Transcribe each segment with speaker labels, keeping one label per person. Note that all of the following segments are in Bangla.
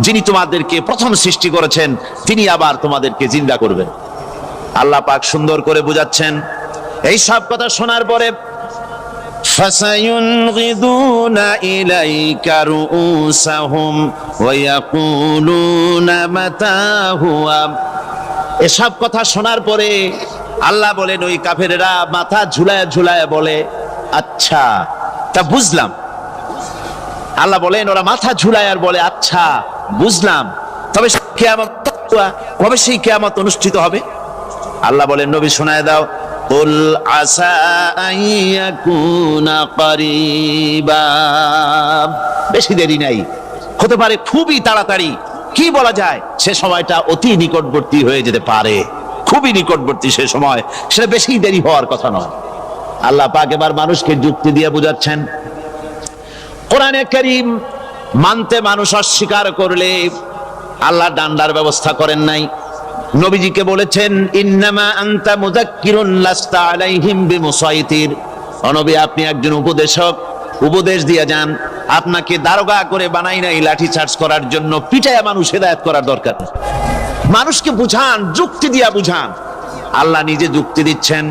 Speaker 1: যিনি তোমাদেরকে প্রথম সৃষ্টি করেছেন তিনি আবার তোমাদেরকে জিন্দা করবেন। আল্লাহ পাক সুন্দর করে বুঝাচ্ছেন। এই সব কথা শোনার পরে ফাসায়ুনগিদুনা ইলাইকা রুউসাহুম ওয়া ইয়াকুলুনা মাতা হুয়া। এসব কথা শোনার পরে আল্লাহ বলেন ওই কাফেরেরা মাথা ঝুলায় ঝুলায় বলে, আচ্ছা তা বুঝলাম। আল্লাহ বলেন ওরা মাথা ঝুলায় আর বলে, আচ্ছা বুঝলাম, তবে কবে সেই কিয়ামত অনুষ্ঠিত হবে? আল্লাহ বলেন নবী শোনায় দাও, কুল আসা আইয়াকুনা করিবা। বেশি দেরি নাই, হতে পারে খুবই তাড়াতাড়ি। কি বলা যায়, সে সময়টা অতি নিকটবর্তী হয়ে যেতে পারে, খুবই নিকটবর্তী সে সময়, সেটা বেশি দেরি হওয়ার কথা নয়। আল্লাহ পাক এবার মানুষকে যুক্তি দিয়ে বুঝাচ্ছেন। কোরআনে কারীম মানতে মানুষ অস্বীকার করলে আল্লাহ ডান্ডার ব্যবস্থা করেন নাই। নবীজিকে বলেছেন, ইন্নামা আনতা মুযাক্কিরুন লাস্তা আলাইহিম বিমুসাইতির। ও নবী, আপনি একজন উপদেশক, উপদেশ দিয়ে যান। আপনাকে দারোগা করে বানাই নাই লাঠি চার্জ করার জন্য, পিটায়া মানুষ হেদায়েত করার দরকার নেই। মানুষকে বুঝান, যুক্তি দিয়া বুঝান। আল্লাহ নিজে যুক্তি দিচ্ছেন।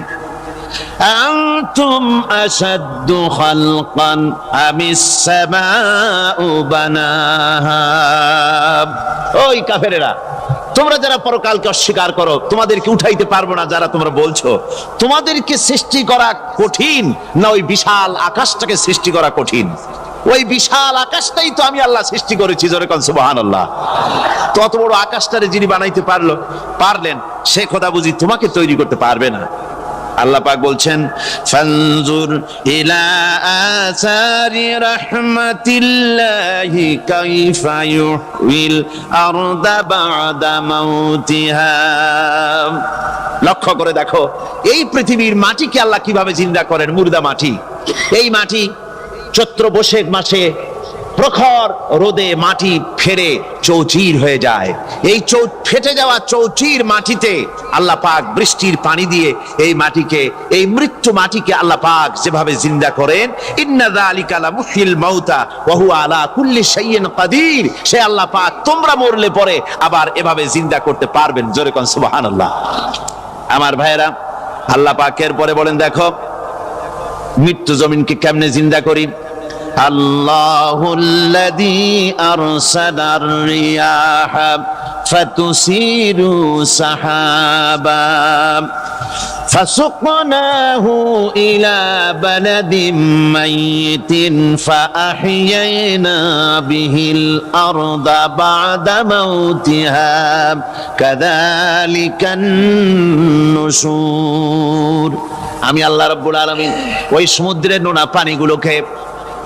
Speaker 1: আনতুম আশাদ্দু খালকান আমিস সামাউ বানাহা। ওই কাফেরেরা, তোমরা যারা পরকালকে অস্বীকার করো, তোমাদেরকে উঠাইতে পারবো না যারা তোমরা বলছো, তোমাদেরকে সৃষ্টি করা কঠিন না ওই বিশাল আকাশটাকে সৃষ্টি করা কঠিন? ওই বিশাল আকাশটাই তো আমি আল্লাহ সৃষ্টি করেছি। জোরে কোন সুবহানাল্লাহ। তত বড় আকাশটারে যিনি বানাইতে পারলেন, সে খোদা বুঝি তোমাকে তৈরি করতে পারবে না? আল্লাহ পাক বলছেন, ফানজুর ইলা আসারি রাহমাতিল্লাহি কাইফা ইউহিল আরদা বাদা মাউতিহা। লক্ষ্য করে দেখো এই পৃথিবীর মাটিকে আল্লাহ কিভাবে জিন্দা করেন। মুর্দা মাটি, এই মাটি চৈত্র বৈশাখ মাসে প্রখর রোদে মাটি ফেরে চৌচির হয়ে যায়। এই ফেটে যাওয়া চৌচির মাটিতে আল্লাহ পাক বৃষ্টির পানি দিয়ে এই মাটিকে, এই মৃত্যু মাটিকে আল্লাহ পাক যেভাবে জিন্দা করেন, ইন্না যালিকা লামুহিল মাউতা ওয়া হুয়া আলা কুল্লি শাইইন কাদির। সে আল্লাহ পাক তোমরা মরলে পরে আবার এভাবে জিন্দা করতে পারবেন। জোরে কোন সুবহানাল্লাহ। আমার ভাইয়েরা, আল্লাহ পাকের পরে বলেন, দেখো মৃত্যু জমিনকে কেমনে জিন্দা করি। আল্লাহুল্লাযী আরসালার রিয়াহা ফাতুসিরু সাহাবা ফাসুকনাহু ইলা বালাদিম মাইয়িতিন ফাআহইয়ানা বিহিল আরদা বা'দা মাউতিহা কাযালিকান নুশুর। আমি আল্লাহ রাব্বুল আলামিন ওই সমুদ্রের নোনা পানিগুলোকে,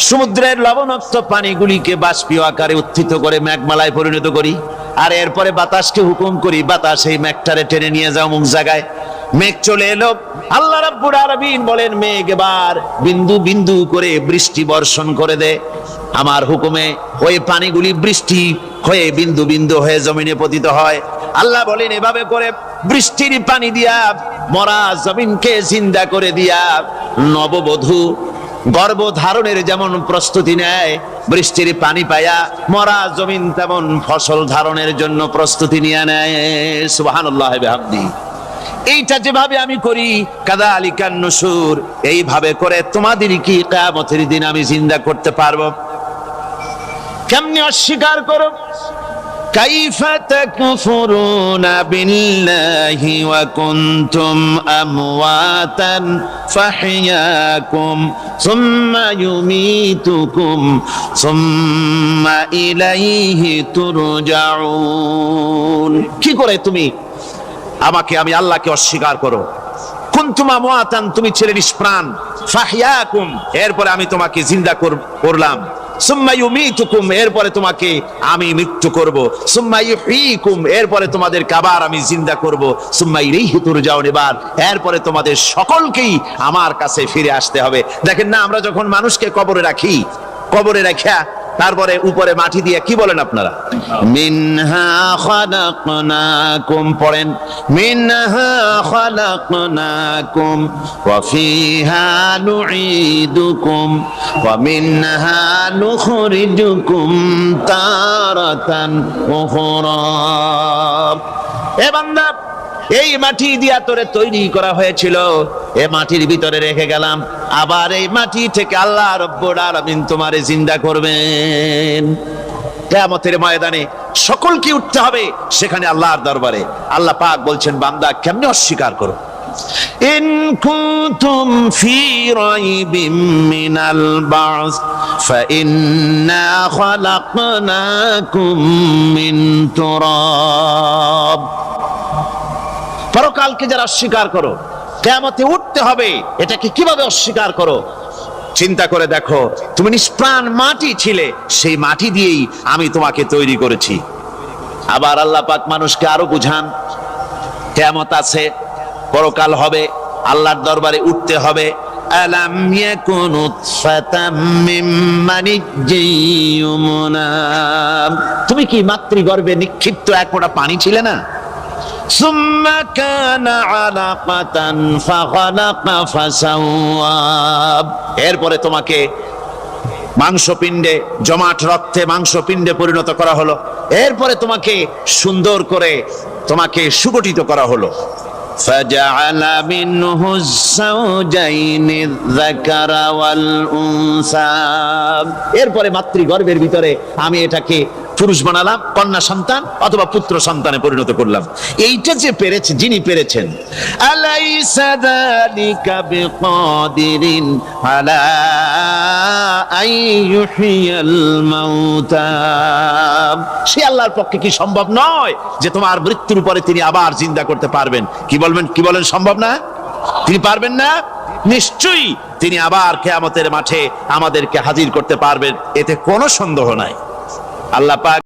Speaker 1: সমুদ্রের লবণাক্ত পানিগুলিকে বাষ্পীয় আকারে উত্থিত করে মেঘমালায় পরিণত করি, আর এরপরে বাতাসকে হুকুম করি, বাতাস এই মেঘটারে টেনে নিয়ে যাও মুখ জায়গায়। মেঘ চলে এলো। আল্লাহ রাব্বুল আলামিন বলেন, মেঘ এবার বিন্দু বিন্দু করে বৃষ্টি বর্ষণ করে দে। আমার হুকুমে ওই পানিগুলি বৃষ্টি হয়ে বিন্দু বিন্দু হয়ে জমিনে পতিত হয়। আল্লাহ বলেন, এভাবে করে বৃষ্টির পানি দিয়া মরা জমিনকে জিন্দা করে দিয়া নববধূ গর্ভধারণের যেমন প্রস্তুতি নেয়, বৃষ্টির পানি পায়া মরা জমিন তেমন ফসল ধারণের জন্য প্রস্তুতি নিয়ে নেয়। সুবহানাল্লাহ বিহামদি। এইটা যেভাবে আমি করি, কাযালিকান নুশুর, এইভাবে করে তোমাদের কি কিয়ামতের দিন আমি জিন্দা করতে পারবো? কেমনে অস্বীকার করো? কাইফা তাকফুরুনা বিল্লাহি ওয়া কুনতুম আমওয়াতান ফাহইয়াকুম সুম্মা ইউমীতুকুম সুম্মা ইলাইহি তুরজাউন। কি করে তুমি আমাকে, আমি আল্লাহকে অস্বীকার করো? কুনতুম আমওয়াতান, তুমি ছিলে নিষ্প্রাণ, ফাহইয়াকুম, এরপরে আমি তোমাকে জিন্দা করলাম, সুম্মা ইউমীতুকুম, এরপরে তোমাকে আমি মৃত্যু করব, সুম্মা ইউহয়িকুম, এরপরে তোমাদেরকে আবার আমি জিন্দা করব, সুম্মা ইলাইহি তুরজাউন, এরপরে তোমাদের সকলকেই আমার কাছে ফিরে আসতে হবে। দেখেন না, আমরা যখন মানুষকে কবরে রাখি, কবরে রাখা তারপরে উপরে মাটি দিয়ে কি বলেন আপনারা? মিনহা খালাকনাকুম, পড়েন মিনহা খালাকনাকুম ওয়া ফিহা নুঈদুকুম ওয়া মিনহা নুখরিজুকুম তারাতান উখরা। এ বান্দা, এই মাটি দিয়া তোরে তৈরি করা হয়েছিল, এ মাটির ভিতরে রেখে গেলাম, আবার এই মাটি থেকে আল্লাহ রব্বুল আলামিন তোমারে জিন্দা করবেন। কিয়ামতের ময়দানে সকলকে উঠতে হবে সেখানে আল্লাহর দরবারে। আল্লাহ পাক বলছেন, বান্দা কেমনে অস্বীকার করো? ইন কুনতুম ফি রাইবিম মিনাল বাস ফাইন্না খালাকনাকুম মিন তুরাব। পরকালকে যারা অস্বীকার করো, কিয়ামতে উঠতে হবে, এটাকে কিভাবে অস্বীকার করো? চিন্তা করে দেখো, তুমি নিষ্প্রাণ মাটি ছিলে, সেই মাটি দিয়েই আমি তোমাকে তৈরি করেছি। আবার আল্লাহ পাক মানুষকে আরো বুঝান, কিয়ামত আছে, পরকাল হবে, আল্লাহর দরবারে উঠতে হবে। আলাম ইয়াকুন উতফাতাম মিন মানিজ্জিন ইউমনা, তুমি কি মাতৃগর্ভে নিক্ষিপ্ত এক ফোঁটা পানি ছিলে না? সুম্মা কানা আলাকাতান ফাখালাকা ফাসাওয়া, এরপরে তোমাকে মাংসপিণ্ডে, জমাট রক্তে মাংসপিণ্ডে পরিণত করা হলো, এরপরে তোমাকে সুন্দর করে তোমাকে সুগঠিত করা হলো। ফাজআলা মিনহু যাওজাইনি যাকারা ওয়াল উনসা, এরপরে মাতৃগর্ভের ভিতরে আমি এটাকে পুরুষ বানালাম, কন্যা সন্তান অথবা পুত্র সন্তানে পরিণত করলাম। এইটা যে পেরেছে, যিনি পেরেছেন, আলাইসা যালিকা বিকাদিরিন আলা আইয়ুহিয়াল মাউতা, সে আল্লাহর পক্ষে কি সম্ভব নয় যে তোমার মৃত্যুর পরে তিনি আবার জিন্দা করতে পারবেন? কি বলবেন, কি বলেন, সম্ভব না? তিনি পারবেন না? নিশ্চয়ই তিনি আবার কিয়ামতের মাঠে আমাদেরকে হাজির করতে পারবেন, এতে কোনো সন্দেহ নাই। আল্লাহ পাক